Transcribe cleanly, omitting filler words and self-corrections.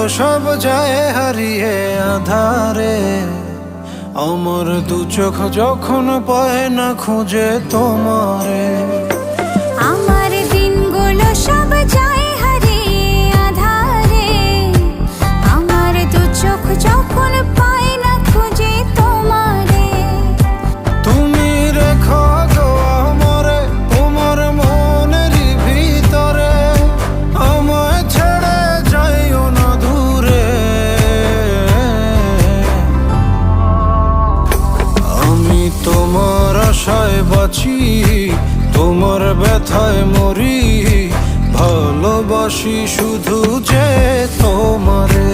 সব যায় হারিয়ে আধারে, আমার দু চোখ যখন পায় না খুঁজে তোমারে। আমার দিনগুলো সব যায় হারিয়ে আধারে, আমার দু চোখ যখন পায় না খুঁজে তোমারে। তুমি রেখো গো আমরে তোমার মনের ভিতরে, আমায় ছেড়ে যাইও না দূরে। আমি তোমার আশায় বাঁচি, তোমার ব্যথায় মরি, ভালোবাসি শুধু যে তোমারে।